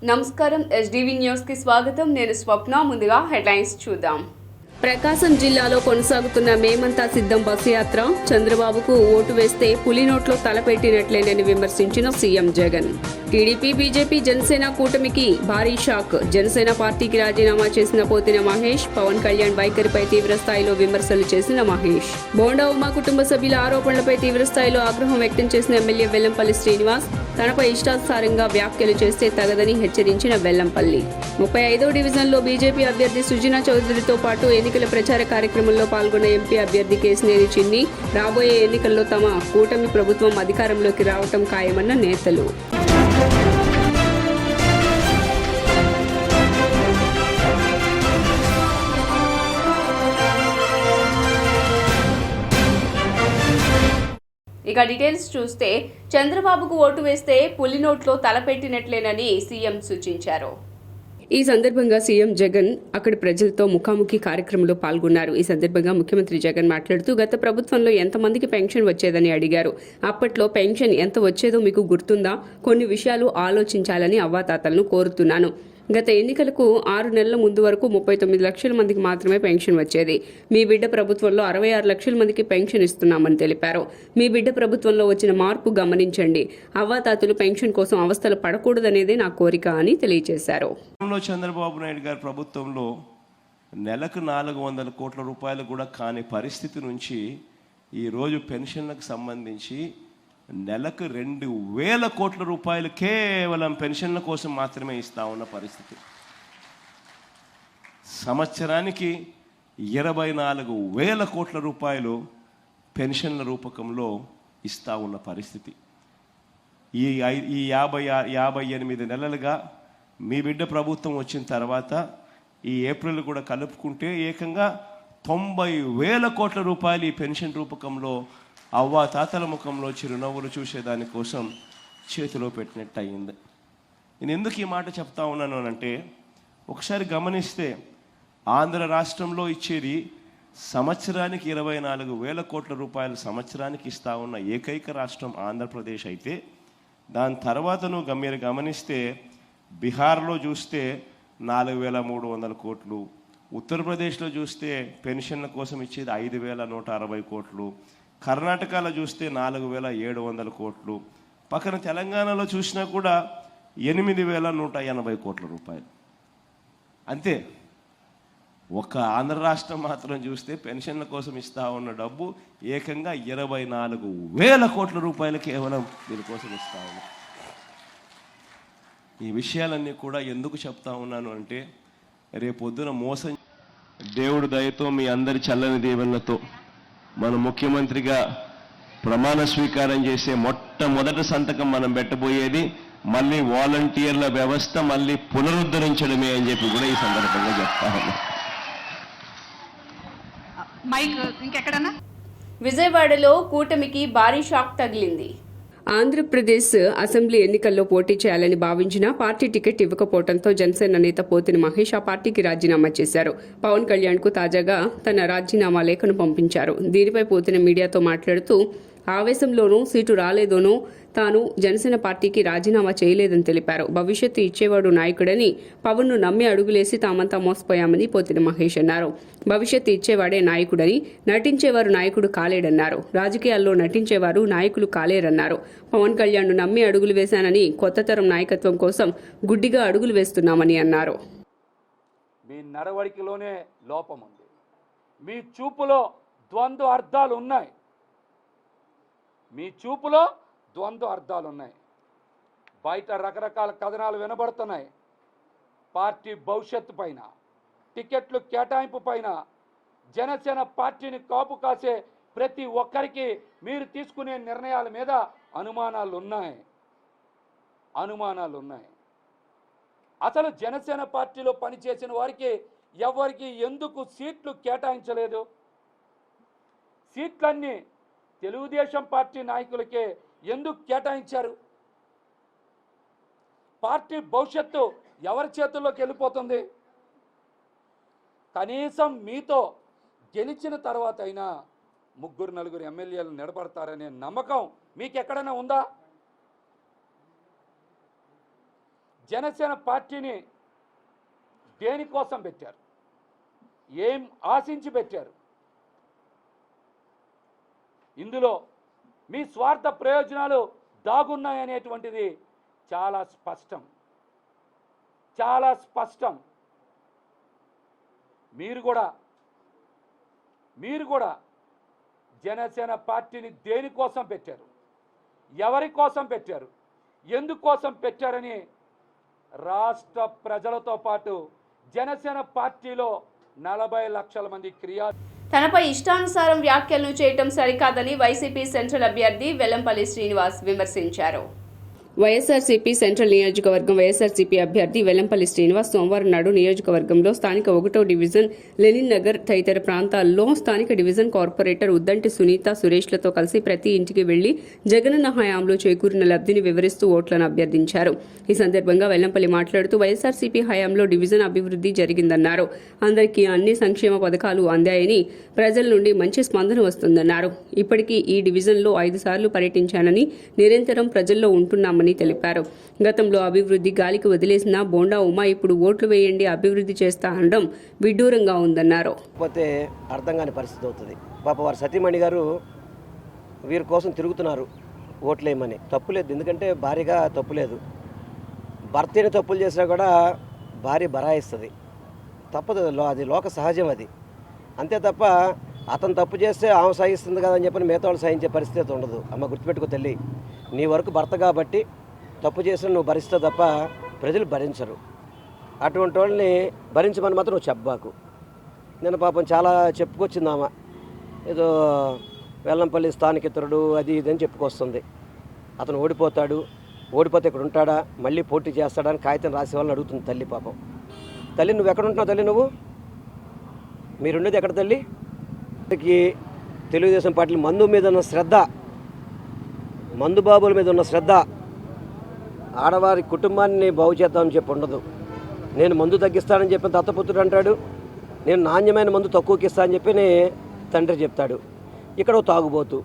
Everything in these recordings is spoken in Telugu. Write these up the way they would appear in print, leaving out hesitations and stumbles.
నమస్కారం ఎస్డీవీ న్యూస్ కి స్వాగతం. నేను స్వప్న. ముందుగా హెడ్లైన్స్ చూద్దాం. ప్రకాశం జిల్లాలో కొనసాగుతున్న మేమంతా సిద్ధం బస్సు యాత్ర. చంద్రబాబుకు ఓటు వేస్తే పులి నోట్లో తలపెట్టినట్లేనని విమర్శించిన CM Jagan. TDP, BJP, Janasena కూటమికి భారీ షాక్. జనసేన పార్టీకి రాజీనామా చేసిన పోతిన మహేష్. పవన్ కళ్యాణ్ వైఖరిపై తీవ్ర స్థాయిలో విమర్శలు చేసిన మహేష్. బోండా ఉమా కుటుంబ సభ్యుల ఆరోపణలపై తీవ్ర స్థాయిలో ఆగ్రహం వ్యక్తం చేసిన ఎమ్మెల్యే వెల్లంపల్లి శ్రీనివాస్. తనపై ఇష్టానుసారంగా వ్యాఖ్యలు చేస్తే తగదని హెచ్చరించిన వెల్లంపల్లి. 35వ డివిజన్లో బీజేపీ అభ్యర్థి సుజనా చౌదరితో పాటు ఎన్నికల ప్రచార కార్యక్రమంలో పాల్గొన్న ఎంపీ అభ్యర్థి కేశినేని చిన్ని. రాబోయే ఎన్నికల్లో తమ కూటమి ప్రభుత్వం అధికారంలోకి రావటం ఖాయమన్న నేతలు. ఇక డీటెయిల్స్ చూస్తే చంద్రబాబుకు ఓటు వేస్తే పులి నోట్లో తలపెట్టినట్లేనని సీఎం సూచించారు. ఈ సందర్భంగా సీఎం జగన్ అక్కడి ప్రజలతో ముఖాముఖి కార్యక్రమంలో పాల్గొన్నారు. ఈ సందర్భంగా ముఖ్యమంత్రి జగన్ మాట్లాడుతూ గత ప్రభుత్వంలో ఎంతమందికి పెన్షన్ వచ్చేదని అడిగారు. అప్పట్లో పెన్షన్ ఎంత వచ్చేదో మీకు గుర్తుందా? కొన్ని విషయాలు ఆలోచించాలని అవ్వాతాతలను కోరుతున్నాను. గత ఎన్నికలకు 6 నెలల ముందు వరకు 39 లక్షల మందికి మాత్రమే పెన్షన్ వచ్చేది. మీ బిడ్డ ప్రభుత్వంలో 66 లక్షల మందికి పెన్షన్ ఇస్తున్నామని తెలిపారు. మీ బిడ్డ ప్రభుత్వంలో వచ్చిన మార్పు గమనించండి. అవ్వాతాతలు పెన్షన్ కోసం అవస్థలు పడకూడదనేదే నా కోరిక అని తెలియజేశారు. చంద్రబాబు నాయుడు గారి ప్రభుత్వంలో నెలకు 400 కోట్ల రూపాయలు కూడా కాని పరిస్థితి నుంచి ఈరోజు పెన్షన్లకు సంబంధించి నెలకు 2,000 కోట్ల రూపాయలు కేవలం పెన్షన్ల కోసం మాత్రమే ఇస్తా ఉన్న పరిస్థితి. సంవత్సరానికి 24,000 కోట్ల రూపాయలు పెన్షన్ల రూపకంలో ఇస్తా ఉన్న పరిస్థితి. ఈ 58 నెలలుగా మీ బిడ్డ ప్రభుత్వం వచ్చిన తర్వాత ఈ ఏప్రిల్ కూడా కలుపుకుంటే ఏకంగా 90,000 కోట్ల రూపాయలు ఈ పెన్షన్ రూపకంలో అవ్వా తాతల ముఖంలో చిరునవ్వులు చూసేదానికోసం చేతిలో పెట్టినట్టు అయింది. నేను ఎందుకు ఈ మాట చెప్తా ఉన్నాను అంటే, ఒకసారి గమనిస్తే ఆంధ్ర రాష్ట్రంలో ఇచ్చేది సంవత్సరానికి 24,000 కోట్ల రూపాయలు సంవత్సరానికి ఇస్తా ఉన్న ఏకైక రాష్ట్రం ఆంధ్రప్రదేశ్ అయితే, దాని తర్వాత మీరు గమనిస్తే బీహార్లో చూస్తే 4,300 కోట్లు, ఉత్తరప్రదేశ్లో చూస్తే పెన్షన్ల కోసం ఇచ్చేది 5,160 కోట్లు, కర్ణాటకలో చూస్తే 4,700 కోట్లు, పక్కన తెలంగాణలో చూసినా కూడా 8,180 కోట్ల రూపాయలు. అంతే. ఒక ఆంధ్ర రాష్ట్రం మాత్రం చూస్తే పెన్షన్ల కోసం ఇస్తా ఉన్న డబ్బు ఏకంగా 24,000 కోట్ల రూపాయలు కేవలం దీనికోసం ఇస్తా ఉన్నా. ఈ విషయాలన్నీ కూడా ఎందుకు చెప్తా ఉన్నాను అంటే, రేపొద్దున మోసం దేవుడు దయతో మీ అందరి చల్లని దీవెనలతో మన ముఖ్యమంత్రిగా ప్రమాణ స్వీకారం చేసే మొట్టమొదటి సంతకం మనం పెట్టబోయేది మళ్ళీ వాలంటీర్ల వ్యవస్థ మళ్ళీ పునరుద్ధరించడమే అని చెప్పి కూడా ఈ సందర్భంగా చెప్తా ఉన్నా. విజయవాడలో కూటమికి భారీ షాక్ తగిలింది. ఆంధ్రప్రదేశ్ అసెంబ్లీ ఎన్నికల్లో పోటీ చేయాలని భావించినా పార్టీ టికెట్ ఇవ్వకపోవడంతో జనసేన నేత పోతిన మహేష్ ఆ పార్టీకి రాజీనామా చేశారు. పవన్ కళ్యాణ్ కు తాజాగా తన రాజీనామా లేఖను పంపించారు. దీనిపై పోతిన మీడియాతో మాట్లాడుతూ ఆవేశంలోనూ సీటు రాలేదోనూ తాను జనసేన పార్టీకి రాజీనామా చేయలేదని తెలిపారు. భవిష్యత్తు ఇచ్చేవాడు నాయకుడని, పవన్ను నమ్మి అడుగులేసి తామంతా మోసపోయామని పోతిన మహేష్ అన్నారు. భవిష్యత్తు ఇచ్చేవాడే నాయకుడని, నటించేవారు నాయకుడు కాలేడన్నారు. రాజకీయాల్లో నటించేవారు నాయకులు కాలేరన్నారు. పవన్ కళ్యాణ్ను నమ్మి అడుగులు వేశానని, కొత్త తరం నాయకత్వం కోసం గుడ్డిగా అడుగులు వేస్తున్నామని అన్నారు. మీ నడవడికలోనే లోపం ఉంది. మీ చూపులో ద్వంద్వ అర్థాలు ఉన్నాయి. బయట రకరకాల కథనాలు వినబడుతున్నాయి. పార్టీ భవిష్యత్తు పైన, టికెట్లు కేటాయింపు పైన, జనసేన పార్టీని కాపు కాసే ప్రతి ఒక్కరికి మీరు తీసుకునే నిర్ణయాల మీద అనుమానాలు ఉన్నాయి. అసలు జనసేన పార్టీలో పనిచేసిన వారికి ఎవరికి ఎందుకు సీట్లు కేటాయించలేదు? సీట్లన్నీ తెలుగుదేశం పార్టీ నాయకులకే ఎందుకు కేటాయించారు? పార్టీ భవిష్యత్తు ఎవరి చేతుల్లోకి వెళ్ళిపోతుంది? కనీసం మీతో గెలిచిన తర్వాత అయినా 3-4 ఎమ్మెల్యేలు నిలబడతారనే నమ్మకం మీకు ఎక్కడైనా ఉందా? జనసేన పార్టీని దేనికోసం పెట్టారు? ఏం ఆశించి పెట్టారు? ఇందులో మీ స్వార్థ ప్రయోజనాలు దాగున్నాయనేటువంటిది చాలా స్పష్టం, చాలా స్పష్టం. మీరు కూడా జనసేన పార్టీని దేనికోసం పెట్టారు, ఎవరి కోసం పెట్టారు, ఎందుకోసం పెట్టారని రాష్ట్ర ప్రజలతో పాటు జనసేన పార్టీలో 40 లక్షల మంది తనపై ఇష్టానుసారం వ్యాఖ్యలను చేయటం సరికాదని వైసీపీ సెంట్రల్ అభ్యర్థి వెల్లంపల్లి శ్రీనివాస్ విమర్శించారు. వైఎస్ఆర్సీపీ సెంట్రల్ నియోజకవర్గం వైఎస్ఆర్సీపీ అభ్యర్థి వెల్లంపల్లి శ్రీనివాస్ సోమవారం నాడు నియోజకవర్గంలో స్థానిక 1వ డివిజన్ లెనిన్ నగర్ తదితర ప్రాంతాల్లో స్థానిక డివిజన్ కార్పొరేటర్ ఉద్దంటి సునీత సురేష్లతో కలిసి ప్రతి ఇంటికి వెళ్లి జగనన్న హయాంలో చేకూరిన లబ్ధిని వివరిస్తూ ఓట్లను అభ్యర్థించారు. ఈ సందర్భంగా వెల్లంపల్లి మాట్లాడుతూ వైఎస్ఆర్సీపీ హయాంలో డివిజన్ అభివృద్ధి జరిగిందన్నారు. అందరికీ అన్ని సంక్షేమ పథకాలు అందాయని, ప్రజల నుండి మంచి స్పందన వస్తుందన్నారు. ఇప్పటికీ ఈ డివిజన్లో 5 సార్లు పర్యటించానని, నిరంతరం ప్రజల్లో ఉంటున్నామని తెలిపారు. గతంలో అభివృద్ధి గాలికి వదిలేసిన బోండా ఉమా ఇప్పుడు ఓట్లు వేయండి అభివృద్ధి చేస్తా అనడం విడ్డూరంగా ఉందన్నారు. పోతే అర్థం కాని పరిస్థితి అవుతుంది. పాప వారి సతీమణి గారు వీరి కోసం తిరుగుతున్నారు ఓట్లేయమని. తప్పులేదు, ఎందుకంటే భార్యగా తప్పులేదు. భర్తని తప్పులు చేసినా కూడా భార్య బరాయిస్తుంది, తప్పదు, అది లోక సహజం. అది అంతే తప్ప అతను తప్పు చేస్తే ఆమె సహిస్తుంది కదా అని చెప్పని మిగతా వాళ్ళు సహించే పరిస్థితి ఉండదు. అమ్మ గుర్తుపెట్టుకో తల్లి, నీ వరకు భర్త కాబట్టి తప్పు చేసిన నువ్వు భరిస్తావు తప్ప ప్రజలు భరించరు. అటువంటి వాళ్ళని భరించమని మాత్రం నువ్వు చెప్పబాకు. నేను పాపం చాలా చెప్పుకొచ్చింది ఆమె, ఏదో వెల్లంపల్లి స్థానికేతరుడు అది ఇది అని చెప్పుకొస్తుంది. అతను ఓడిపోతాడు, ఓడిపోతే ఇక్కడ ఉంటాడా, మళ్ళీ పోటీ చేస్తాడా అని కాగితం రాసే వాళ్ళని అడుగుతుంది తల్లి. పాపం తల్లి, నువ్వు ఎక్కడ ఉంటున్నావు తల్లి? మీరుండేది ఎక్కడ తల్లి? తెలుగుదేశం పార్టీ మందు మీద ఉన్న శ్రద్ధ, మందుబాబుల మీద ఉన్న శ్రద్ధ, ఆడవారి కుటుంబాన్ని బాగు చేద్దామని చెప్పి ఉండదు. నేను మందు తగ్గిస్తానని చెప్పి దత్తపుత్రుడు అంటాడు, నేను నాణ్యమైన మందు తక్కువకి ఇస్తానని చెప్పి తండ్రి చెప్తాడు. ఇక్కడ తాగుబోతు.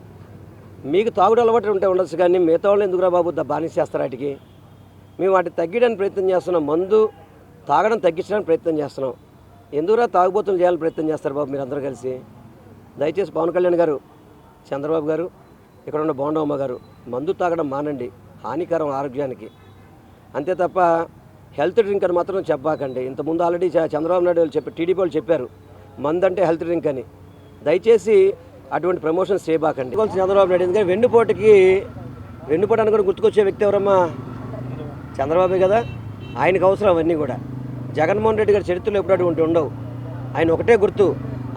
మీకు తాగుడు అలవాటు ఉంటే ఉండొచ్చు, కానీ మిగతా వాళ్ళు ఎందుకురా బాబు బానిస చేస్తారు వాటికి? మేము వాటిని తగ్గించడానికి ప్రయత్నం చేస్తున్నాం, మందు తాగడం తగ్గించడానికి ప్రయత్నం చేస్తున్నాం. ఎందుకురా తాగుబోతులు చేయాలని ప్రయత్నం చేస్తారు బాబు మీరందరూ కలిసి? దయచేసి పవన్ కళ్యాణ్ గారు, చంద్రబాబు గారు, ఇక్కడ ఉన్న బోండమ్మ గారు, మందు తాగడం మానండి, హానికరం ఆరోగ్యానికి. అంతే తప్ప హెల్త్ డ్రింక్ అని మాత్రం చెప్పాకండి. ఇంతకుముందు ఆల్రెడీ చంద్రబాబు నాయుడు వాళ్ళు టీడీపీ వాళ్ళు చెప్పారు మందు అంటే హెల్త్ డ్రింక్ అని. దయచేసి అటువంటి ప్రమోషన్స్ చేయబాకండి. చంద్రబాబు నాయుడు ఎందుకంటే వెన్నుపోటు అని కూడా గుర్తుకొచ్చే వ్యక్తి ఎవరమ్మా? చంద్రబాబే కదా. ఆయనకు అవసరం అవన్నీ కూడా. జగన్మోహన్ రెడ్డి గారి చరిత్రలో ఎప్పుడు అటువంటి ఉండవు. ఆయన ఒకటే గుర్తు,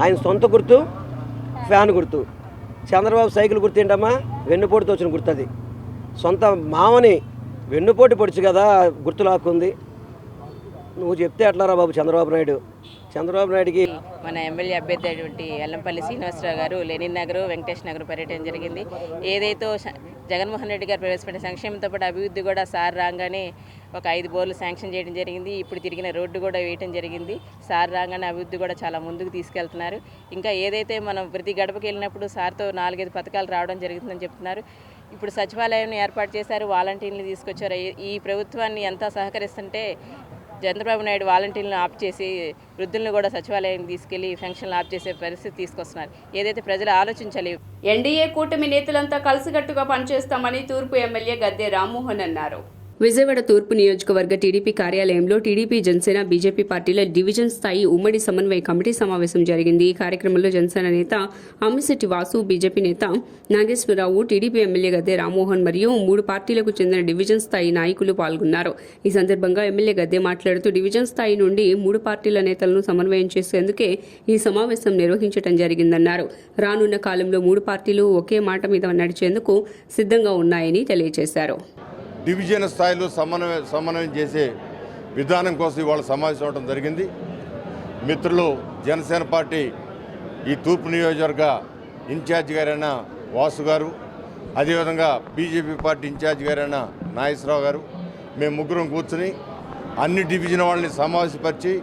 ఆయన సొంత గుర్తు ఫ్యాన్ గుర్తు. చంద్రబాబు సైకిల్ గుర్తు ఏంటమ్మా? వెన్నుపోటుతో వచ్చిన గుర్తు. అది సొంత మామని వెన్నుపోటు పొడిచి కదా గుర్తు లాక్కుంది. నువ్వు చెప్తే ఎట్లారా బాబు చంద్రబాబు నాయుడికి మన ఎమ్మెల్యే అభ్యర్థి అయినటువంటి వెల్లంపల్లి శ్రీనివాసరావు గారు లెనిన్ నగర్, వెంకటేష్ నగర్ పర్యటన జరిగింది. ఏదైతే జగన్మోహన్ రెడ్డి గారు ప్రవేశపెట్టిన సంక్షేమంతో పాటు అభివృద్ధి కూడా సార్ రాగానే ఒక 5 బోర్లు శాంక్షన్ చేయడం జరిగింది. ఇప్పుడు తిరిగిన రోడ్డు కూడా వేయడం జరిగింది. సార్ రాగానే అభివృద్ధి కూడా చాలా ముందుకు తీసుకెళ్తున్నారు. ఇంకా ఏదైతే మనం ప్రతి గడపకి వెళ్ళినప్పుడు సార్తో 4-5 పథకాలు రావడం జరుగుతుందని చెప్తున్నారు. ఇప్పుడు సచివాలయాన్ని ఏర్పాటు చేశారు, వాలంటీర్లు తీసుకొచ్చారు. ఈ ప్రభుత్వాన్ని ఎంత సహకరిస్తుంటే చంద్రబాబు నాయుడు వాలంటీర్లను ఆప్ చేసి వృద్ధులను కూడా సచివాలయానికి తీసుకెళ్లి పెన్షన్లు ఆప్ చేసే పరిస్థితి తీసుకొస్తున్నారు. ఏదైతే ప్రజలు ఆలోచించాలి. ఎన్డీఏ కూటమి నేతలంతా కలిసికట్టుగా పనిచేస్తామని తూర్పు ఎమ్మెల్యే గద్దె రామ్మోహన్ అన్నారు. విజయవాడ తూర్పు నియోజకవర్గ టీడీపీ కార్యాలయంలో టీడీపీ, జనసేన, బీజేపీ పార్టీల డివిజన్ స్థాయి ఉమ్మడి సమన్వయ కమిటీ సమావేశం జరిగింది. ఈ కార్యక్రమంలో జనసేన నేత అమ్మిశెట్టి వాసు, బీజేపీ నేత నాగేశ్వరరావు, టీడీపీ ఎమ్మెల్యే గద్దె రామ్మోహన్ మరియు 3 పార్టీలకు చెందిన డివిజన్ స్థాయి నాయకులు పాల్గొన్నారు. ఈ సందర్భంగా ఎమ్మెల్యే గద్దె మాట్లాడుతూ డివిజన్ స్థాయి నుండి 3 పార్టీల నేతలను సమన్వయం చేసేందుకే ఈ సమావేశం నిర్వహించడం జరిగిందన్నారు. రానున్న కాలంలో 3 పార్టీలు ఒకే మాట మీద నడిచేందుకు సిద్ధంగా ఉన్నాయని తెలియజేశారు. డివిజన్ స్థాయిలో సమన్వయం చేసే విధానం కోసం ఇవాళ సమావేశం అవడం జరిగింది. మిత్రులు జనసేన పార్టీ ఈ తూర్పు నియోజకవర్గ ఇన్ఛార్జ్ గారైన వాసు గారు, అదేవిధంగా బీజేపీ పార్టీ ఇన్ఛార్జ్ గారైన నాగేశ్వరరావు గారు, మేము ముగ్గురం కూర్చుని అన్ని డివిజన్ వాళ్ళని సమావేశపరిచి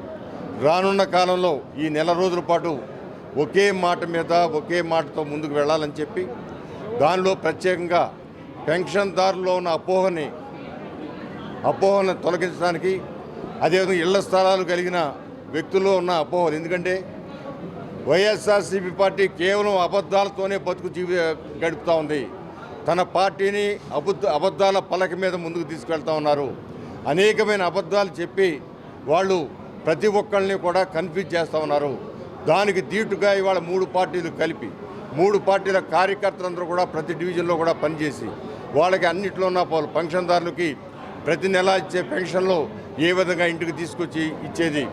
రానున్న కాలంలో ఈ నెల రోజుల పాటు ఒకే మాట మీద ఒకే మాటతో ముందుకు వెళ్ళాలని చెప్పి, దానిలో ప్రత్యేకంగా పెన్షన్దారుల్లో ఉన్న అపోహని అపోహలను తొలగించడానికి, అదేవిధంగా ఇళ్ల స్థలాలు కలిగిన వ్యక్తుల్లో ఉన్న అపోహలు. ఎందుకంటే వైఎస్ఆర్సీపీ పార్టీ కేవలం అబద్ధాలతోనే బతుకు గడుపుతూ ఉంది. తన పార్టీని అబద్ధాల పలక మీద ముందుకు తీసుకెళ్తా ఉన్నారు. అనేకమైన అబద్ధాలు చెప్పి వాళ్ళు ప్రతి ఒక్కరిని కూడా కన్ఫ్యూజ్ చేస్తూ ఉన్నారు. దానికి దీటుగా ఇవాళ 3 పార్టీలు కలిపి 3 పార్టీల కార్యకర్తలందరూ కూడా ప్రతి డివిజన్లో కూడా పనిచేసి వాళ్ళకి అన్నింటిలో ఉన్న పెన్షన్దారులకి ప్రతి నెల ఇచ్చే పెన్షన్లు ఏ విధంగా ఇంటికి తీసుకొచ్చి ఇచ్చేది,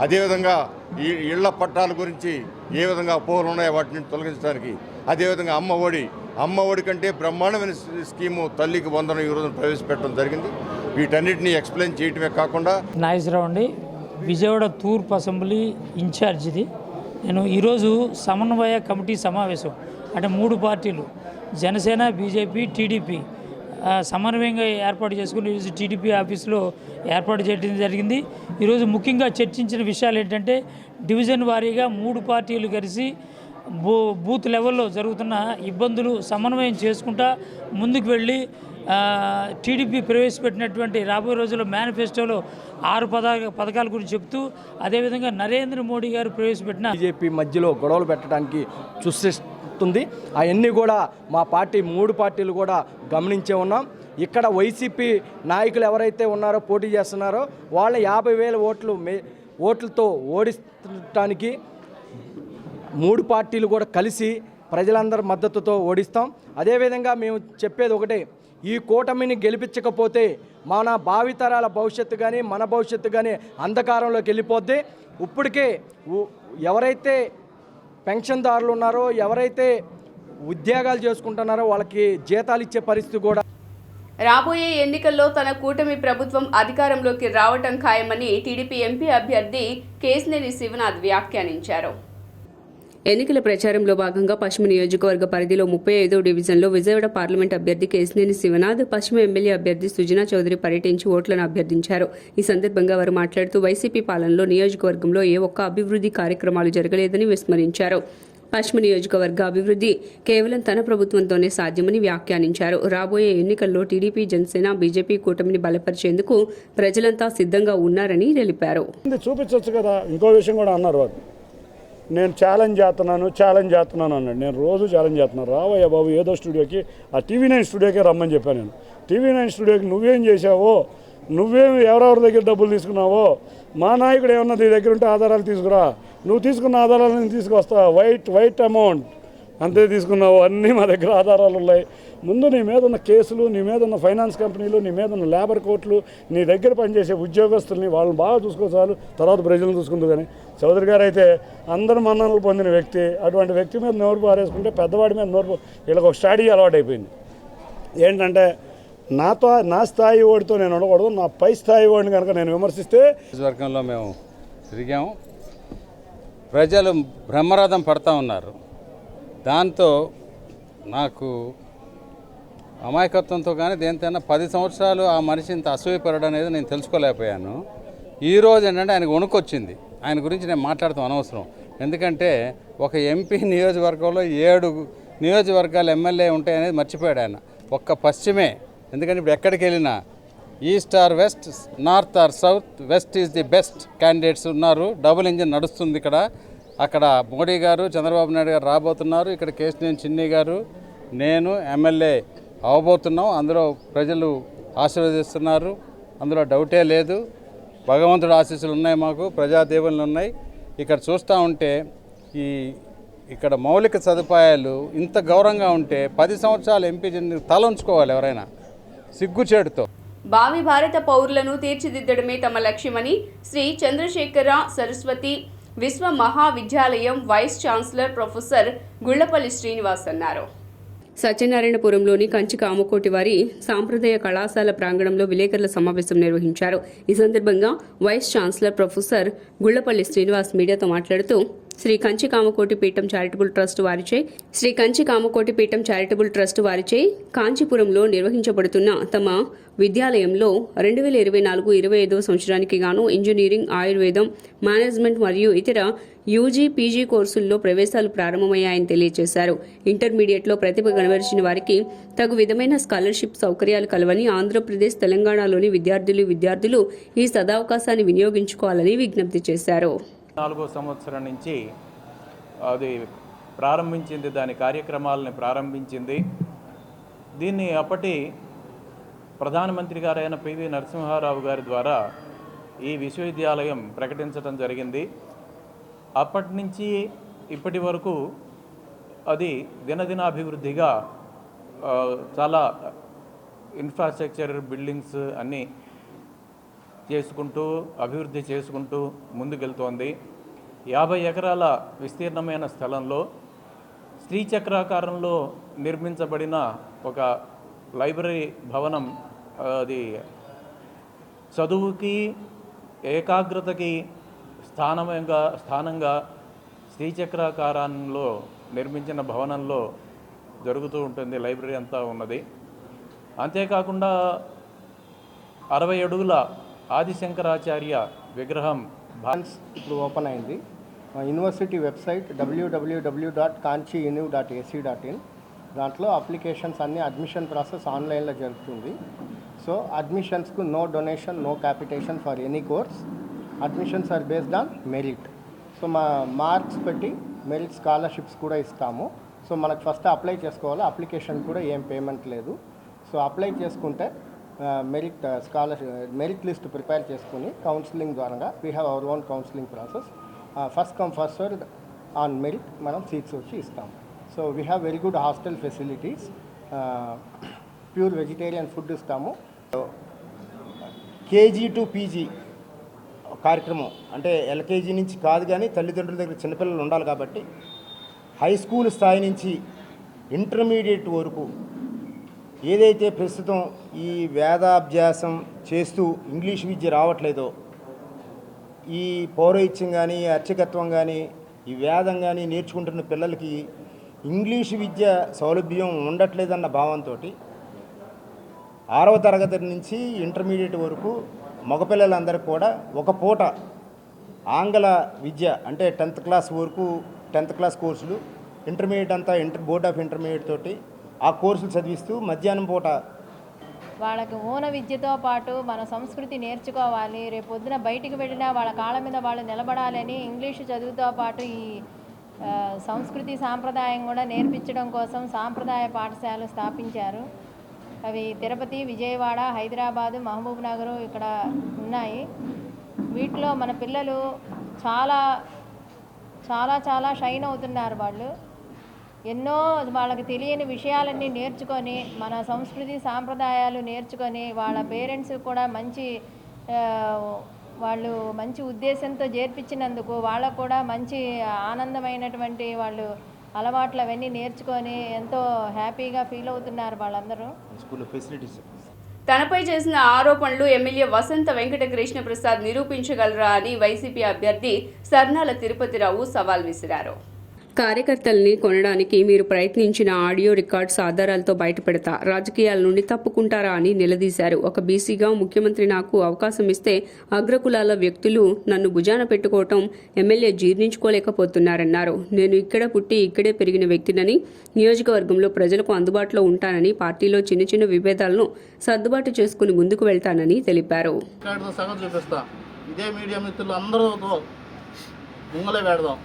అదేవిధంగా ఈ ఇళ్ల పట్టాల గురించి ఏ విధంగా అపోహలు ఉన్నాయో వాటిని తొలగించడానికి, అదేవిధంగా అమ్మ ఒడి కంటే బ్రహ్మాండమైన స్కీము తల్లికి వందనం ఈ రోజున ప్రవేశపెట్టడం జరిగింది. వీటన్నిటిని ఎక్స్ప్లెయిన్ చేయటమే కాకుండా నాగేశ్వరరావు అండి, విజయవాడ తూర్పు అసెంబ్లీ ఇన్ఛార్జిది. నేను ఈరోజు సమన్వయ కమిటీ సమావేశం అంటే 3 పార్టీలు జనసేన, బీజేపీ, టీడీపీ సమన్వయంగా ఏర్పాటు చేసుకుని ఈరోజు టీడీపీ ఆఫీసులో ఏర్పాటు చేయడం జరిగింది. ఈరోజు ముఖ్యంగా చర్చించిన విషయాలు ఏంటంటే డివిజన్ వారీగా 3 పార్టీలు కలిసి బూత్ లెవెల్లో జరుగుతున్న ఇబ్బందులు సమన్వయం చేసుకుంటా ముందుకు వెళ్ళి టీడీపీ ప్రవేశపెట్టినటువంటి రాబోయే రోజుల్లో మేనిఫెస్టోలో 6 పథకాల గురించి చెప్తూ, అదేవిధంగా నరేంద్ర మోడీ గారు ప్రవేశపెట్టిన బీజేపీ మధ్యలో గొడవలు పెట్టడానికి సృష్టిస్తుంది. అవన్నీ కూడా మా పార్టీ 3 పార్టీలు కూడా గమనించే ఉన్నాం. ఇక్కడ వైసీపీ నాయకులు ఎవరైతే ఉన్నారో పోటీ చేస్తున్నారో వాళ్ళ 50,000 ఓట్లతో ఓడించడానికి 3 పార్టీలు కూడా కలిసి ప్రజలందరి మద్దతుతో ఓడిస్తాం. అదేవిధంగా మేము చెప్పేది ఒకటే, ఈ కూటమిని గెలిపించకపోతే మన భావితరాల భవిష్యత్తు కానీ మన భవిష్యత్తు కానీ అంధకారంలోకి వెళ్ళిపోద్ది. ఇప్పటికే ఎవరైతే పెన్షన్దారులు ఉన్నారో, ఎవరైతే ఉద్యోగాలు చేసుకుంటున్నారో వాళ్ళకి జీతాలు ఇచ్చే పరిస్థితి కూడా. రాబోయే ఎన్నికల్లో తన కూటమి ప్రభుత్వం అధికారంలోకి రావటం ఖాయమని టీడీపీ ఎంపీ అభ్యర్థి కేశినేని శివనాథ్ వ్యాఖ్యానించారు. ఎన్నికల ప్రచారంలో భాగంగా పశ్చిమ నియోజకవర్గ పరిధిలో 35వ డివిజన్లో విజయవాడ పార్లమెంట్ అభ్యర్థి కేశినేని శివనాథ్, పశ్చిమ ఎమ్మెల్యే అభ్యర్థి సుజనా చౌదరి పర్యటించి ఓట్లను అభ్యర్థించారు. ఈ సందర్భంగా వారు మాట్లాడుతూ వైసీపీ పాలనలో నియోజకవర్గంలో ఏ ఒక్క అభివృద్ధి కార్యక్రమాలు జరగలేదని విస్మరించారు. పశ్చిమ నియోజకవర్గ అభివృద్ధి కేవలం తన ప్రభుత్వంతోనే సాధ్యమని వ్యాఖ్యానించారు. రాబోయే ఎన్నికల్లో టీడీపీ, జనసేన, బీజేపీ కూటమిని బలపరిచేందుకు ప్రజలంతా సిద్ధంగా ఉన్నారని తెలిపారు. చూపించవచ్చు కదా. ఇంకో విషయం కూడా అన్నారు వారు, నేను ఛాలెంజ్ చేస్తున్నాను అన్నాడు. నేను రోజు ఛాలెంజ్ చేస్తున్నాను, రావయ్య బాబు ఏదో స్టూడియోకి, ఆ TV9 స్టూడియోకే రమ్మని చెప్పాను. నేను TV9 స్టూడియోకి నువ్వేం చేశావో, ఎవరెవరి దగ్గర డబ్బులు తీసుకున్నావో, మా నాయకుడు ఏమన్నా నీ దగ్గర ఉంటే ఆధారాలు తీసుకురా, నువ్వు తీసుకున్న ఆధారాలను తీసుకొస్తా, వైట్ అమౌంట్ అంతే తీసుకున్నావు, అన్నీ మా దగ్గర ఆధారాలు ఉన్నాయి. ముందు నీ మీద ఉన్న కేసులు, నీ మీద ఉన్న ఫైనాన్స్ కంపెనీలు, నీ మీద ఉన్న లేబర్ కోర్టులు, నీ దగ్గర పనిచేసే ఉద్యోగస్తుల్ని వాళ్ళని బాగా చూసుకోవాలి, తర్వాత ప్రజలను చూసుకుంటూ. కానీ చౌదరి గారు అయితే అందరి మన్ననలు పొందిన వ్యక్తి. అటువంటి వ్యక్తి మీద నోరు పారేసుకుంటే పెద్దవాడి మీద వీళ్ళకి ఒక స్టడీ అలవాటు అయిపోయింది. ఏంటంటే నా స్థాయి ఓడితో నేను ఉండకూడదు, నా పై స్థాయి ఓడిని కనుక నేను విమర్శిస్తే. వర్గంలో మేము తిరిగాము, ప్రజలు బ్రహ్మరథం పడతా ఉన్నారు. దాంతో నాకు అమాయకత్వంతో కానీ దేనితైనా 10 సంవత్సరాలు ఆ మనిషి ఇంత అసూయపడడం అనేది నేను తెలుసుకోలేకపోయాను. ఈరోజు ఏంటంటే ఆయనకు వణుకొచ్చింది. ఆయన గురించి నేను మాట్లాడతాం అనవసరం. ఎందుకంటే ఒక ఎంపీ నియోజకవర్గంలో 7 నియోజకవర్గాలు ఎమ్మెల్యే ఉంటాయనేది మర్చిపోయాడు ఆయన. ఒక్క పశ్చిమే. ఎందుకంటే ఇప్పుడు ఎక్కడికి వెళ్ళినా east or west, north are south, west is the best candidates ఉన్నారు. డబుల్ ఇంజిన్ నడుస్తుంది ఇక్కడ. అక్కడ మోడీ గారు, చంద్రబాబు నాయుడు గారు రాబోతున్నారు. ఇక్కడ కేశినేని చిన్ని గారు, నేను ఎమ్మెల్యే అవ్వబోతున్నాం. అందులో ప్రజలు ఆశీర్వదిస్తున్నారు, అందులో డౌటే లేదు. భగవంతుడు ఆశీస్సులు ఉన్నాయి, మాకు ప్రజాదేవులు ఉన్నాయి. ఇక్కడ చూస్తూ ఉంటే ఇక్కడ మౌలిక సదుపాయాలు ఇంత గౌరవంగా ఉంటే 10 సంవత్సరాలు ఎంపీ తల ఉంచుకోవాలి ఎవరైనా సిగ్గుచేటుతో. భావి భారత పౌరులను తీర్చిదిద్దడమే తమ లక్ష్యమని Shri Chandrasekhara Saraswati Viswa Mahavidyalayam vice chancellor professor Gullapalli Srinivas అన్నారు. సత్యనారాయణపురంలోని కంచి కామకోటి వారి సాంప్రదాయ కళాశాల ప్రాంగణంలో విలేకరుల సమావేశం నిర్వహించారు. ఈ సందర్భంగా vice chancellor professor Gullapalli Srinivas మీడియాతో మాట్లాడుతూ శ్రీ కంచి కామకోటి పీఠం చారిటబుల్ ట్రస్ట్ వారిచే కాంచీపురంలో నిర్వహించబడుతున్న తమ విద్యాలయంలో 2024-25 సంవత్సరానికి గాను ఇంజనీరింగ్, ఆయుర్వేదం, మేనేజ్మెంట్ మరియు ఇతర యూజీ, పీజీ కోర్సుల్లో ప్రవేశాలు ప్రారంభమయ్యాయని తెలియజేశారు. ఇంటర్మీడియట్లో ప్రతిభ కనబరిచిన వారికి తగు విధమైన స్కాలర్షిప్ సౌకర్యాలు కలవని ఆంధ్రప్రదేశ్, తెలంగాణలోని విద్యార్థులు ఈ సదావకాశాన్ని వినియోగించుకోవాలని విజ్ఞప్తి చేశారు. 4వ సంవత్సరం నుంచి అది ప్రారంభించింది, దాని కార్యక్రమాలను ప్రారంభించింది. దీన్ని అప్పటి ప్రధానమంత్రి గారైన పివి నరసింహారావు గారి ద్వారా ఈ విశ్వవిద్యాలయం ప్రకటించడం జరిగింది. అప్పటి నుంచి ఇప్పటి వరకు అది దినదినాభివృద్ధిగా చాలా ఇన్ఫ్రాస్ట్రక్చర్, బిల్డింగ్స్ అన్నీ అభివృద్ధి చేసుకుంటూ ముందుకెళ్తోంది. 50 ఎకరాల విస్తీర్ణమైన స్థలంలో శ్రీచక్రాకారంలో నిర్మించబడిన ఒక లైబ్రరీ భవనం, అది చదువుకి, ఏకాగ్రతకి స్థానంగా శ్రీచక్రాకారంలో నిర్మించిన భవనంలో జరుగుతూ ఉంటుంది. లైబ్రరీ అంతా ఉన్నది. అంతేకాకుండా 60 అడుగుల ఆదిశంకరాచార్య విగ్రహం ఇప్పుడు ఓపెన్ అయింది. University website www.kanchiuniv.ac.in. దాంట్లో అప్లికేషన్స్ అన్ని అడ్మిషన్ ప్రాసెస్ ఆన్లైన్లో జరుగుతుంది. సో అడ్మిషన్స్కు no donation, no capitation for any course. Admissions are based on merit. So మా మార్క్స్ పెట్టి మెరిట్ స్కాలర్షిప్స్ కూడా ఇస్తాము. సో మనకు ఫస్ట్ అప్లై చేసుకోవాలి. అప్లికేషన్ కూడా ఏం పేమెంట్ లేదు. సో అప్లై చేసుకుంటే మెరిట్ లిస్ట్ ప్రిపేర్ చేసుకుని కౌన్సిలింగ్ ద్వారా we have our own counselling process. First come first served on merit మనం సీట్స్ వచ్చి ఇస్తాము. So we have very good hostel facilities, pure vegetarian food ఇస్తాము. కేజీ టు పీజీ కార్యక్రమం అంటే ఎల్కేజీ నుంచి కాదు, కానీ తల్లిదండ్రుల దగ్గర చిన్నపిల్లలు ఉండాలి కాబట్టి హై స్కూల్ స్థాయి నుంచి ఇంటర్మీడియట్ వరకు ఏదైతే ప్రస్తుతం ఈ వేదాభ్యాసం చేస్తూ ఇంగ్లీష్ విద్య రావట్లేదో, ఈ పౌరోహిత్యం కానీ, అర్చకత్వం కానీ, ఈ వేదం కానీ నేర్చుకుంటున్న పిల్లలకి ఇంగ్లీష్ విద్య సౌలభ్యం ఉండట్లేదన్న భావంతో 6వ తరగతి నుంచి ఇంటర్మీడియట్ వరకు మగపిల్లలందరికీ కూడా ఒక పూట ఆంగ్ల విద్య అంటే 10th క్లాస్ వరకు 10th క్లాస్ కోర్సులు, ఇంటర్మీడియట్ అంతా బోర్డ్ ఆఫ్ ఇంటర్మీడియట్ తోటి ఆ కోర్సులు చదివిస్తూ మధ్యాహ్నం పూట వాళ్ళకి మూల విద్యతో పాటు మన సంస్కృతి నేర్చుకోవాలి. రేపొద్దున బయటికి వెళ్ళినా వాళ్ళ కాళ్ళ మీద వాళ్ళు నిలబడాలని ఇంగ్లీషు చదువుతో పాటు ఈ సంస్కృతి సాంప్రదాయం కూడా నేర్పించడం కోసం సాంప్రదాయ పాఠశాలలు స్థాపించారు. అవి తిరుపతి, విజయవాడ, హైదరాబాదు, మహబూబ్ నగర్ ఇక్కడ ఉన్నాయి. వీటిలో మన పిల్లలు చాలా చాలా చాలా షైన్ అవుతున్నారు. వాళ్ళు ఎన్నో వాళ్ళకి తెలియని విషయాలన్నీ నేర్చుకొని మన సంస్కృతి సాంప్రదాయాలు నేర్చుకొని వాళ్ళ పేరెంట్స్ కూడా వాళ్ళు మంచి ఉద్దేశంతో చేర్పించినందుకు వాళ్ళకు కూడా మంచి ఆనందమైనటువంటి వాళ్ళు అలవాట్లు అవన్నీ నేర్చుకొని ఎంతో హ్యాపీగా ఫీల్ అవుతున్నారు వాళ్ళందరూ. స్కూల్ ఫెసిలిటీస్ తనపై చేసిన ఆరోపణలు ఎమ్మెల్యే వసంత వెంకట కృష్ణ ప్రసాద్ నిరూపించగలరా అని వైసీపీ అభ్యర్థి సర్నాల తిరుపతిరావు సవాల్ విసిరారు. కార్యకర్తల్ని కొనడానికి మీరు ప్రయత్నించిన ఆడియో రికార్డ్స్ ఆధారాలతో బయటపెడతా, రాజకీయాల నుండి తప్పుకుంటారా అని నిలదీశారు. ఒక బీసీగా ముఖ్యమంత్రి నాకు అవకాశం ఇస్తే అగ్రకులాల వ్యక్తులు నన్ను భుజాన పెట్టుకోవటం ఎమ్మెల్యే జీర్ణించుకోలేకపోతున్నారన్నారు. నేను ఇక్కడ పుట్టి ఇక్కడే పెరిగిన వ్యక్తినని, నియోజకవర్గంలో ప్రజలకు అందుబాటులో ఉంటానని, పార్టీలో చిన్న చిన్న విభేదాలను సర్దుబాటు చేసుకుని ముందుకు వెళ్తానని తెలిపారు. ఇదే మీడియా మిత్రులు అందరూ ముంగలే పెడదాం,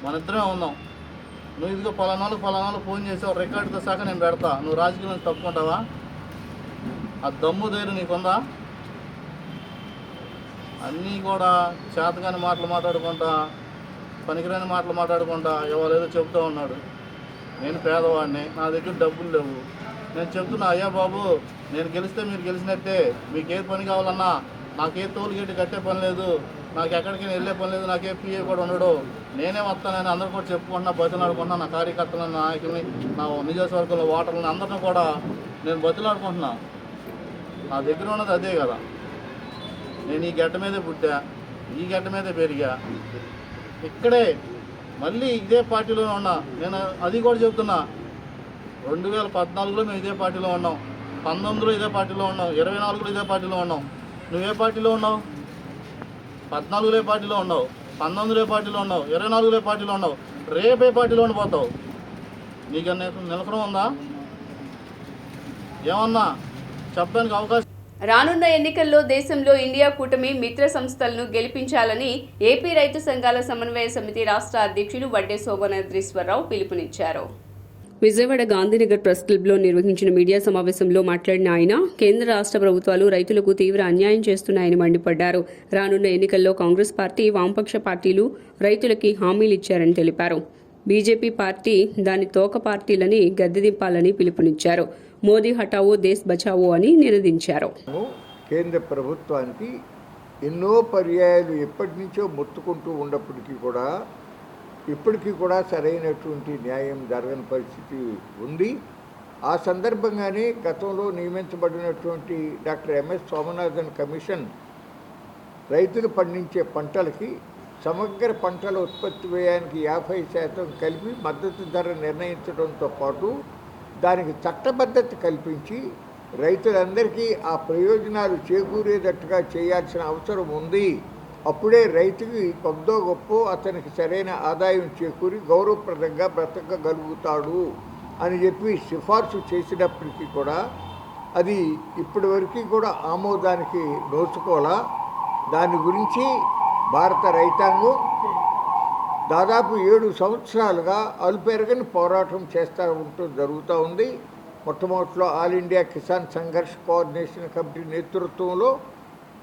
మన ఇద్దరే ఉన్నాం. నువ్వు ఇదిగో పలానాలు ఫోన్ చేసావు, రికార్డుతో సహా నేను పెడతా, నువ్వు రాజకీయం నుంచి తప్పుకుంటావా? ఆ దమ్ము ధైర్యం నీకుందా? అన్నీ కూడా చేతగాని మాటలు మాట్లాడుకుంటా, పనికిరాని మాటలు మాట్లాడుకుంటా ఎవరేదో చెబుతూ ఉన్నాడు. నేను పేదవాడిని, నా దగ్గర డబ్బులు లేవు. నేను చెప్తున్నా, అయ్యా బాబు నేను గెలిస్తే మీరు గెలిచినట్టే, మీకు ఏ పని కావాలన్నా నాకే తోలు గేటు కట్టే పని లేదు, నాకు ఎక్కడికి వెళ్ళే పని లేదు, నాకే పిఏ కూడా ఉండడు, నేనే వస్తానని అందరూ కూడా చెప్పుకుంటున్నా, బతిలాడుకుంటున్నా. నా కార్యకర్తలను, నాయకుల్ని, నా నియోజకవర్గంలో ఓటర్లని అందరినీ కూడా నేను బతిలాడుకుంటున్నా. నా దగ్గర ఉన్నది అదే కదా. నేను ఈ గడ్డ మీదే పుట్టా, ఈ గడ్డ మీదే పెరిగా, ఇక్కడే మళ్ళీ ఇదే పార్టీలో ఉన్నా. నేను అది కూడా చెబుతున్నా, 2014లో మేము ఇదే పార్టీలో ఉన్నాం, 19లో ఇదే పార్టీలో ఉన్నాం, 24లో ఇదే పార్టీలో ఉన్నాం. నువ్వే పార్టీలో ఉన్నావు? 14లో ఏ పార్టీలో ఉన్నావు, 19లో ఏ పార్టీలో ఉన్నావు, 24లో ఏ పార్టీలో ఉన్నావు, రేపే పార్టీలో ఉండిపోతావు. నీకు నిలకడం ఉందా? ఏమన్నా చెప్పడానికి అవకాశం? రానున్న ఎన్నికల్లో దేశంలో ఇండియా కూటమి మిత్ర సంస్థలను గెలిపించాలని ఏపీ రైతు సంఘాల సమన్వయ సమితి రాష్ట్ర అధ్యక్షులు వడ్డే శోభనాద్రీశ్వరరావు పిలుపునిచ్చారు. విజయవాడ గాంధీనగర్ ప్రెస్ క్లబ్లో నిర్వహించిన మీడియా సమావేశంలో మాట్లాడిన ఆయన కేంద్ర రాష్ట్ర ప్రభుత్వాలు రైతులకు తీవ్ర అన్యాయం చేస్తున్నాయని మండిపడ్డారు. రానున్న ఎన్నికల్లో కాంగ్రెస్ పార్టీ, వామపక్ష పార్టీలు రైతులకి హామీలు ఇచ్చారని తెలిపారు. బీజేపీ పార్టీ దాని తోక పార్టీలని గద్దెదింపాలని పిలుపునిచ్చారు. మోదీ హటావో దేశ్ బచావో అని నినదించారు. కేంద్ర ప్రభుత్వానికి ఎన్నో పర్యాయాలు ఎప్పటి నుంచో మొత్తుకుంటూ ఉన్నప్పటికీ కూడా ఇప్పటికీ కూడా సరైనటువంటి న్యాయం జరగని పరిస్థితి ఉంది. ఆ సందర్భంగానే గతంలో నియమించబడినటువంటి డాక్టర్ ఎంఎస్ స్వామినాథన్ కమిషన్ రైతులు పండించే పంటలకి సమగ్ర పంటల ఉత్పత్తి వ్యయానికి 50% కలిపి మద్దతు ధర నిర్ణయించడంతో పాటు దానికి చట్టబద్ధత కల్పించి రైతులందరికీ ఆ ప్రయోజనాలు చేకూరేటట్టుగా చేయాల్సిన అవసరం ఉంది. అప్పుడే రైతుకి కొద్దో గొప్ప అతనికి సరైన ఆదాయం చేకూరి గౌరవప్రదంగా బ్రతకగలుగుతాడు అని చెప్పి సిఫార్సు చేసినప్పటికీ కూడా అది ఇప్పటివరకు కూడా ఆమోదానికి నోచుకోవాలా. దాని గురించి భారత రైతాంగం దాదాపు 7 సంవత్సరాలుగా అలుపెరగని పోరాటం జరుగుతూ ఉంది. మొట్టమొదటిలో all India Kisan Sangharsh coordination committee నేతృత్వంలో,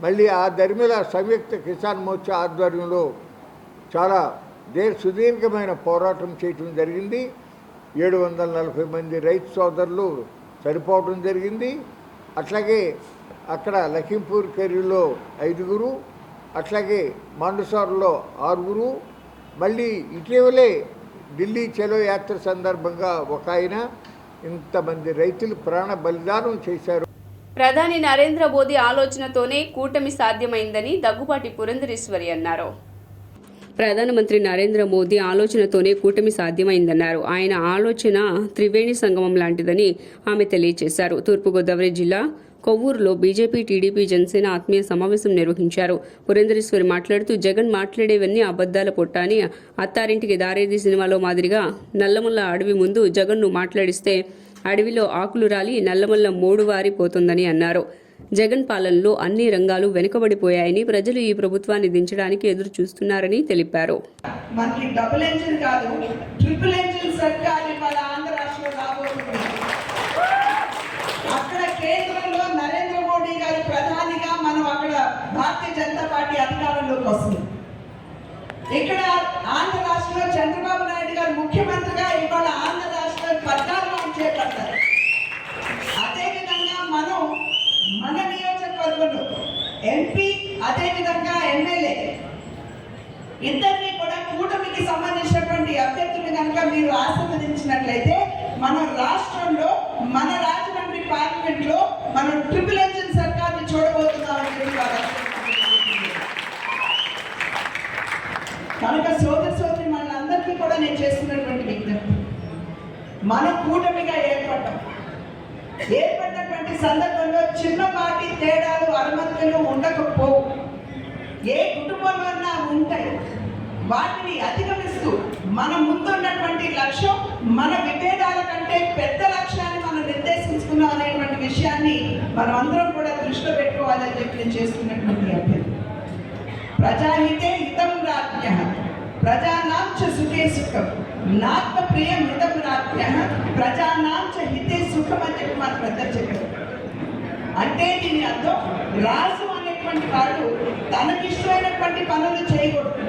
మళ్ళీ ఆ దరిమిల సంయుక్త కిసాన్ మోర్చా ఆధ్వర్యంలో చాలా సుదీర్ఘమైన పోరాటం చేయటం జరిగింది. 740 మంది రైతు సోదరులు చనిపోవడం జరిగింది. అట్లాగే అక్కడ లఖింపూర్ ఖరీలో 5, అట్లాగే మాండసార్లో 6, మళ్ళీ ఇటీవలే ఢిల్లీ చలో యాత్ర సందర్భంగా ఒక ఆయన ఇంతమంది రైతులు ప్రాణ బలిదానం చేశారు. ప్రధాని నరేంద్ర మోదీ ఆలోచనతోనే కూటమి సాధ్యమైందని దగ్గుబాటి పురంధరేశ్వరి అన్నారు. ప్రధానమంత్రి నరేంద్ర మోదీ ఆలోచనతోనే కూటమి సాధ్యమైందన్నారు. ఆయన ఆలోచన త్రివేణి సంగమం లాంటిదని ఆమె తెలియజేశారు. తూర్పుగోదావరి జిల్లా కొవ్వూరులో బీజేపీ, టీడీపీ, జనసేన ఆత్మీయ సమావేశం నిర్వహించారు. పురంధరేశ్వరి మాట్లాడుతూ జగన్ మాట్లాడేవన్నీ అబద్దాల పొట్ట అని, అత్తారింటికి దారేది సినిమాలో మాదిరిగా నల్లమల్ల అడవి ముందు జగన్ను మాట్లాడిస్తే అడవిలో ఆకులు రాలి నల్లమల్ల మూడు వారిపోతుందని అన్నారు. జగన్ పాలనలో అన్ని రంగాలు వెనుకబడిపోయాయని, ప్రజలు ఈ ప్రభుత్వాన్ని దించడానికి ఎదురు చూస్తున్నారని తెలిపారు. మనకి డబుల్ ఇంజిన్ కాదు, ట్రిపుల్ ఇంజిన్ సర్కార్ ఇవాళ ఆంధ్ర రాష్ట్రంలో రాబోతుంది. అక్కడ కేంద్రంలో నరేంద్ర మోడీ గారు ప్రధానిగా, మనం అక్కడ భారతీయ జనతా పార్టీ అధికారంలోకి వస్తుంది. ఇక్కడ ఆంధ్ర రాష్ట్రంలో చంద్రబాబు నాయుడు గారు ముఖ్యమంత్రిగా ఇవాళ ఆంధ్ర రాష్ట్రం 14 చేపడతారు. అదేవిధంగా మనం మన నియోజకవర్గంలో ఎంపీ, అదేవిధంగా ఎమ్మెల్యే ఇద్దరిని కూడా కూటమికి సంబంధించినటువంటి అభ్యర్థులు కనుక మీరు ఆశీర్వదించినట్లయితే మన రాష్ట్రంలో, మన రాజమండ్రి పార్లమెంట్ లో మనం ట్రిపుల్ ఇంజిన్ సర్కార్ని చూడబోతున్నామని చెప్పి కనుక సోదరి మనందరికీ కూడా నేను చేస్తున్నటువంటి విజ్ఞప్తి, మనం కూటమిగా ఏర్పడినటువంటి సందర్భంలో చిన్నపాటి తేడాలు, అనుమతులు ఉండకపోవు. ఏ కుటుంబంలో ఉంటాయి, వాటిని అధిగమిస్తూ మన ముందున్నటువంటి లక్ష్యం, మన విభేదాల కంటే పెద్ద లక్ష్యాన్ని మనం నిర్దేశించుకున్నాం అనేటువంటి విషయాన్ని మనం అందరం కూడా దృష్టిలో పెట్టుకోవాలని చెప్పి నేను చేస్తున్నటువంటి అభ్యర్థి. ప్రజాహితే హితం రాజ్ఞ ప్రజానాం చ సుఖే సుఖం నాత్మ ప్రియం హితం రాజ్ఞ ప్రజానాం చ హితే సుఖం అని చెప్పి మన పెద్ద చెప్పారు. అంటే దీని అర్థం, రాజు అనేటువంటి వాడు తనకిష్టమైనటువంటి పనులు చేయకూడదు.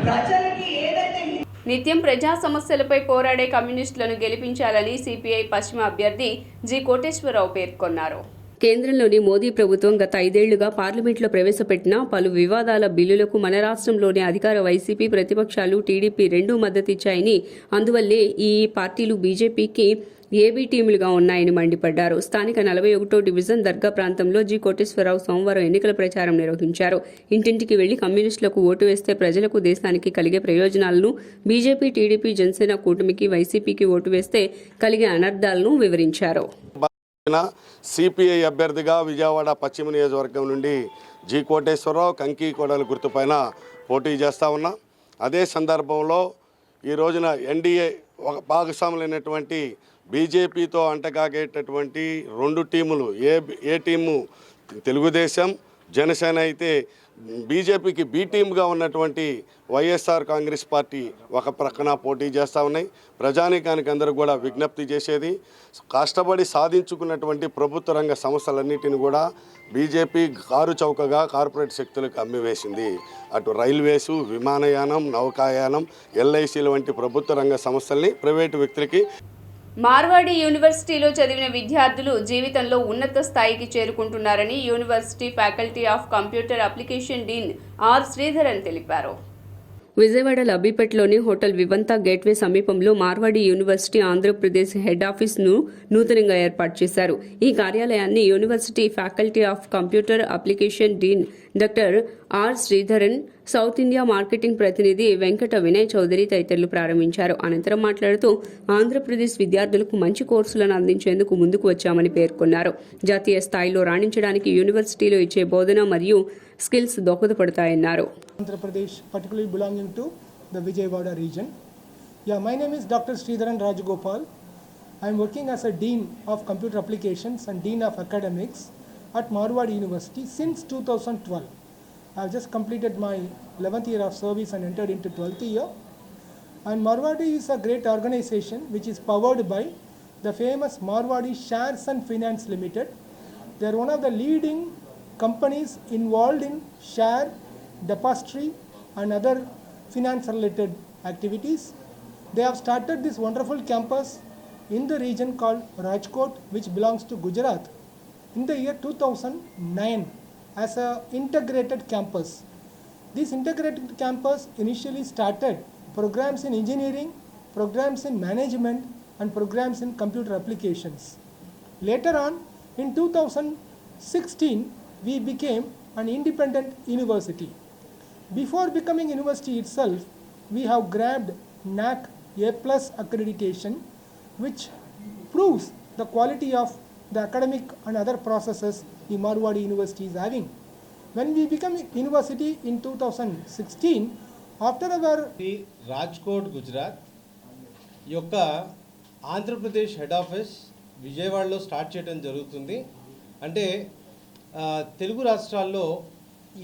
ప్రజలకి ఏదైతే నిత్యం ప్రజా సమస్యలపై పోరాడే కమ్యూనిస్టులను గెలిపించాలని సిపిఐ పశ్చిమ అభ్యర్థి జి కోటేశ్వరరావు పేర్కొన్నారు. కేంద్రంలోని మోదీ ప్రభుత్వం గత 5 ఏళ్లుగా పార్లమెంట్లో ప్రవేశపెట్టిన పలు వివాదాల బిల్లులకు మన రాష్ట్రంలోని అధికార వైసీపీ ప్రతిపక్షాలు టీడీపీ రెండూ మద్దతిచ్చాయని, అందువల్లే ఈ పార్టీలు బీజేపీకి ఏబీ టీములుగా ఉన్నాయని మండిపడ్డారు. స్థానిక 41వ డివిజన్ దర్గా ప్రాంతంలో జి కోటేశ్వరరావు సోమవారం ఎన్నికల ప్రచారం నిర్వహించారు. ఇంటింటికి వెళ్లి కమ్యూనిస్టులకు ఓటు వేస్తే ప్రజలకు, దేశానికి కలిగే ప్రయోజనాలను, బీజేపీ, టీడీపీ, జనసేన కూటమికి, వైసీపీకి ఓటు వేస్తే కలిగే అనర్థాలను వివరించారు. సిపిఐ అభ్యర్థిగా విజయవాడ పశ్చిమ నియోజకవర్గం నుండి జి కోటేశ్వరరావు కంకి కోడల గుర్తుపైన పోటీ చేస్తూ ఉన్నా. అదే సందర్భంలో ఈ రోజున ఎన్డీఏ ఒక భాగస్వాములైనటువంటి బీజేపీతో అంటకాగేటటువంటి 2 టీములు, ఏ టీము తెలుగుదేశం, జనసేన అయితే బీజేపీకి బి టీమ్గా ఉన్నటువంటి వైఎస్ఆర్ కాంగ్రెస్ పార్టీ ఒక ప్రక్కన పోటీ చేస్తూ ఉన్నాయి. ప్రజానీకానికి అందరూ కూడా విజ్ఞప్తి చేసేది, కష్టపడి సాధించుకున్నటువంటి ప్రభుత్వ రంగ సంస్థలన్నిటిని కూడా బీజేపీ కారు చౌకగా కార్పొరేట్ శక్తులకు అమ్మివేసింది. అటు రైల్వేసు, విమానయానం, నౌకాయానం, ఎల్ఐసీల వంటి ప్రభుత్వ రంగ సంస్థల్ని ప్రైవేటు వ్యక్తులకి. మార్వాడి యూనివర్సిటీలో చదివిన విద్యార్థులు జీవితంలో ఉన్నత స్థాయికి చేరుకుంటున్నారని university faculty of computer application dean R Sridharan తెలిపారు. విజయవాడ లబ్బిపేటలోని హోటల్ వివంతా గేట్వే సమీపంలో మార్వాడి యూనివర్సిటీ ఆంధ్రప్రదేశ్ హెడ్ ఆఫీస్ను నూతనంగా ఏర్పాటు చేశారు. ఈ కార్యాలయాన్ని university faculty of computer application dean doctor R Sridharan, south India marketing ప్రతినిధి వెంకట వినయ్ చౌదరి తదితరులు ప్రారంభించారు. అనంతరం మాట్లాడుతూ ఆంధ్రప్రదేశ్ విద్యార్థులకు మంచి కోర్సులను అందించేందుకు ముందుకు వచ్చామని పేర్కొన్నారు. జాతీయ స్థాయిలో రాణించడానికి యూనివర్సిటీలో ఇచ్చే బోధన మరియు skills దోహదపడతాయన్నారు. Pradesh, particularly belonging to the Vijayawada region. Yeah, my name is Dr. Sridharan Rajagopal. I am working as a Dean of Computer Applications and Dean of Academics at Marwadi University since 2012. I have just completed my 11th year of service and entered into 12th year. And Marwadi is a great organization which is powered by the famous Marwadi Shares and Finance Limited. They are one of the leading companies involved in share, depository and other finance related activities. They have started this wonderful campus in the region called Rajkot, which belongs to Gujarat, in the year 2009 as a integrated campus. This integrated campus initially started programs in engineering, programs in management and programs in computer applications. Later on, in 2016, we became an independent university. Before becoming university itself, we have grabbed NAC A+ accreditation, which proves the quality of the academic and other processes the Marwadi University is having. When we became university in 2016, after our Rajkot Gujarat యొక్క ఆంధ్రప్రదేశ్ హెడ్ ఆఫీస్ విజయవాడలో స్టార్ట్ చేయడం జరుగుతుంది. అంటే తెలుగు రాష్ట్రాల్లో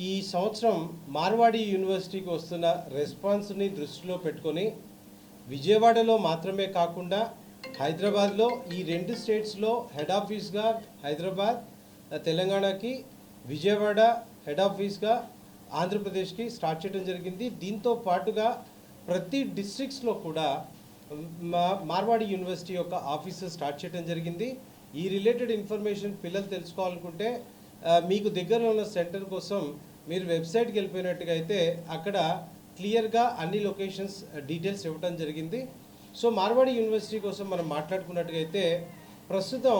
ఈ సంవత్సరం మార్వాడి యూనివర్సిటీకి వస్తున్న రెస్పాన్స్ని దృష్టిలో పెట్టుకొని విజయవాడలో మాత్రమే కాకుండా హైదరాబాద్లో ఈ 2 స్టేట్స్లో హెడ్ ఆఫీస్గా హైదరాబాద్, తెలంగాణకి విజయవాడ హెడ్ ఆఫీస్గా ఆంధ్రప్రదేశ్కి స్టార్ట్ చేయడం జరిగింది. దీంతో పాటుగా ప్రతి డిస్ట్రిక్ట్స్లో కూడా మార్వాడి యూనివర్సిటీ యొక్క ఆఫీసెస్ స్టార్ట్ చేయడం జరిగింది. ఈ రిలేటెడ్ ఇన్ఫర్మేషన్ పిల్లలు తెలుసుకోవాలనుకుంటే మీకు దగ్గరలో ఉన్న సెంటర్ కోసం మీరు వెబ్సైట్కి వెళ్ళిపోయినట్టుగా అయితే అక్కడ క్లియర్గా అన్ని లొకేషన్స్ డీటెయిల్స్ ఇవ్వడం జరిగింది. సో మార్వాడి యూనివర్సిటీ కోసం మనం మాట్లాడుకున్నట్టుగా అయితే ప్రస్తుతం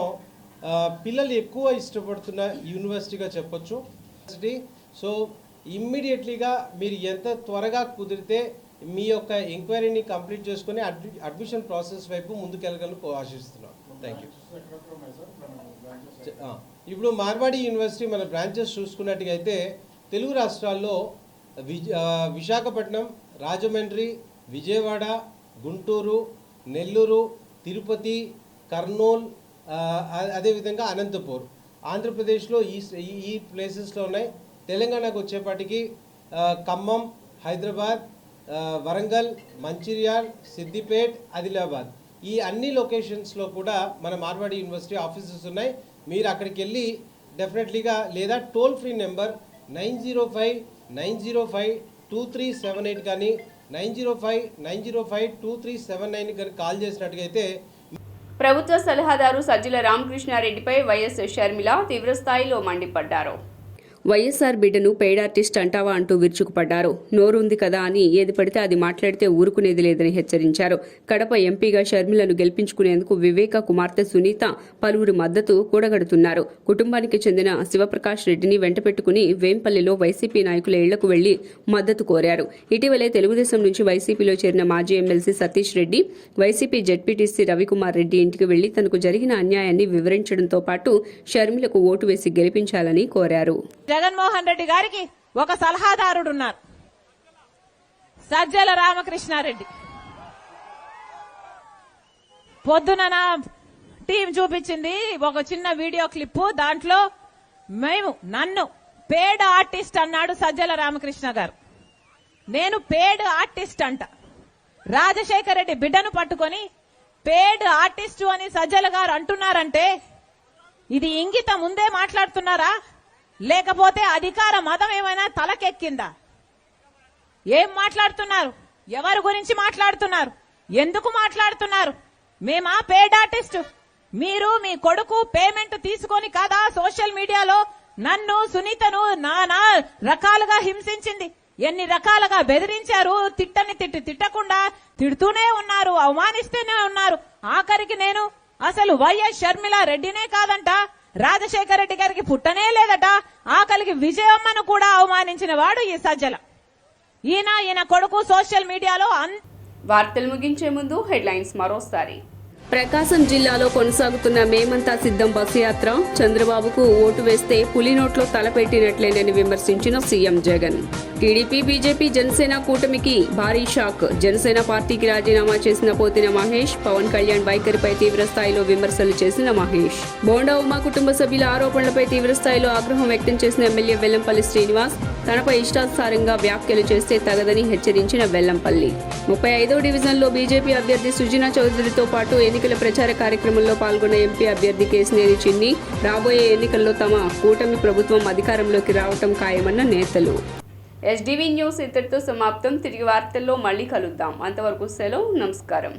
పిల్లలు ఎక్కువ ఇష్టపడుతున్న యూనివర్సిటీగా చెప్పొచ్చు. సో ఇమ్మీడియట్లీగా మీరు ఎంత త్వరగా కుదిరితే మీ యొక్క ఎంక్వైరీని కంప్లీట్ చేసుకొని అడ్మిషన్ ప్రాసెస్ వైపు ముందుకెళ్ళగలను ఆశిస్తున్నాం. Thank you. ఇప్పుడు మార్వాడి యూనివర్సిటీ మన బ్రాంచెస్ చూసుకున్నట్టుగా అయితే తెలుగు రాష్ట్రాల్లో విశాఖపట్నం, రాజమండ్రి, విజయవాడ, గుంటూరు, నెల్లూరు, తిరుపతి, కర్నూలు, అదేవిధంగా అనంతపూర్ ఆంధ్రప్రదేశ్లో ఈ ప్లేసెస్లో ఉన్నాయి. తెలంగాణకు వచ్చేపాటికి ఖమ్మం, హైదరాబాద్, వరంగల్, మంచిర్యాల్, సిద్దిపేట్, ఆదిలాబాద్ ఈ అన్ని లొకేషన్స్లో కూడా మన మార్వాడి యూనివర్సిటీ ఆఫీసెస్ ఉన్నాయి. మీరు అక్కడికి వెళ్ళి డెఫినెట్లీగా లేదా టోల్ ఫ్రీ నెంబర్ 905-905-2378 కానీ 905-905-2379 కానీ కాల్ చేసినట్టుగా అయితే ప్రభుత్వ సలహాదారు సజ్జల రామకృష్ణారెడ్డిపై వైఎస్ షర్మిల తీవ్రస్థాయిలో మండిపడ్డారు. వైఎస్ఆర్ బిడ్డను పెయిడ్ ఆర్టిస్ట్ అంటావా అంటూ విరుచుకుపడ్డారు. నోరుంది కదా అని ఏది పడితే అది మాట్లాడితే ఊరుకునేది లేదని హెచ్చరించారు. కడప ఎంపీగా షర్మిలను గెలిపించుకునేందుకు వివేక కుమార్తె సునీత పలువురి మద్దతు కూడగడుతున్నారు. కుటుంబానికి చెందిన శివప్రకాష్ రెడ్డిని వెంటపెట్టుకుని వేంపల్లిలో వైసీపీ నాయకుల ఇళ్లకు వెళ్లి మద్దతు కోరారు. ఇటీవలే తెలుగుదేశం నుంచి వైసీపీలో చేరిన మాజీ MLC Satish Reddy YCP ZPTC Ravikumar Reddy ఇంటికి వెళ్లి తనకు జరిగిన అన్యాయాన్ని వివరించడంతో పాటు షర్మిలకు ఓటు వేసి గెలిపించాలని కోరారు. జగన్మోహన్ రెడ్డి గారికి ఒక సలహాదారుడు ఉన్నారు, సజ్జల రామకృష్ణారెడ్డి. పొద్దున నా టీం చూపించింది ఒక చిన్న వీడియో క్లిప్. దాంట్లో నన్ను పేడ్ ఆర్టిస్ట్ అన్నాడు సజ్జల రామకృష్ణ గారు. నేను పేడ్ ఆర్టిస్ట్ అంట. రాజశేఖర రెడ్డి బిడ్డను పట్టుకొని పేడ్ ఆర్టిస్టు అని సజ్జల గారు అంటున్నారంటే ఇది ఇంగిత ముందే మాట్లాడుతున్నారా, లేకపోతే అధికార మదం ఏమైనా తలకెక్కిందా? ఏం మాట్లాడుతున్నారు? ఎవరి గురించి మాట్లాడుతున్నారు? ఎందుకు మాట్లాడుతున్నారు? మేమా పేడ్ ఆర్టిస్ట్? మీరు మీ కొడుకు పేమెంట్ తీసుకొని కదా సోషల్ మీడియాలో నన్ను సునీతను నానా రకాలుగా హింసించింది, ఎన్ని రకాలుగా బెదిరించారు. తిట్టకుండా తిడుతూనే ఉన్నారు, అవమానిస్తూనే ఉన్నారు. ఆఖరికి నేను అసలు వైఎస్ షర్మిల రెడ్డినే కాదంట, రాజశేఖర రెడ్డి గారికి పుట్టనే లేదట, ఆకలికి విజయమ్మను కూడా అవమానించిన వాడు ఈ సజ్జల. ఈయన కొడుకు సోషల్ మీడియాలో వార్తలు ముగించే ముందు హెడ్లైన్స్ మరోసారి. ప్రకాశం జిల్లాలో కొనసాగుతున్న మేమంతా సిద్ధం బస్సు యాత్ర, చంద్రబాబుకు ఓటు వేస్తే పులి నోట్లో తలపెట్టినట్లేనని విమర్శించిన CM Jagan. TDP, BJP, Janasena కూటమికి భారీ షాక్. జనసేన పార్టీకి రాజీనామా చేసిన పోతిన మహేష్, పవన్ కళ్యాణ్ వైఖరిపై తీవ్రస్థాయిలో విమర్శలు చేసిన మహేష్. బోండా ఉమా కుటుంబ సభ్యుల ఆరోపణలపై తీవ్రస్థాయిలో ఆగ్రహం వ్యక్తం చేసిన ఎమ్మెల్యే వెల్లంపల్లి శ్రీనివాస్. తనపై ఇష్టానుసారంగా వ్యాఖ్యలు చేస్తే తగదని హెచ్చరించిన వెల్లంపల్లి. 35వ డివిజన్లో బీజేపీ అభ్యర్థి సుజనా చౌదరితో పాటు ఎన్నికల ప్రచార కార్యక్రమంలో పాల్గొన్న ఎంపీ అభ్యర్థి కేసినేని చిన్ని రాబోయే ఎన్నికల్లో తమ కూటమి ప్రభుత్వం అధికారంలోకి రావటం ఖాయమన్న నేతలు. ఎస్డీవీ న్యూస్ ఇంతటితో సమాప్తం. తిరిగి వార్తల్లో మళ్ళీ కలుద్దాం. అంతవరకు సెలవు. నమస్కారం.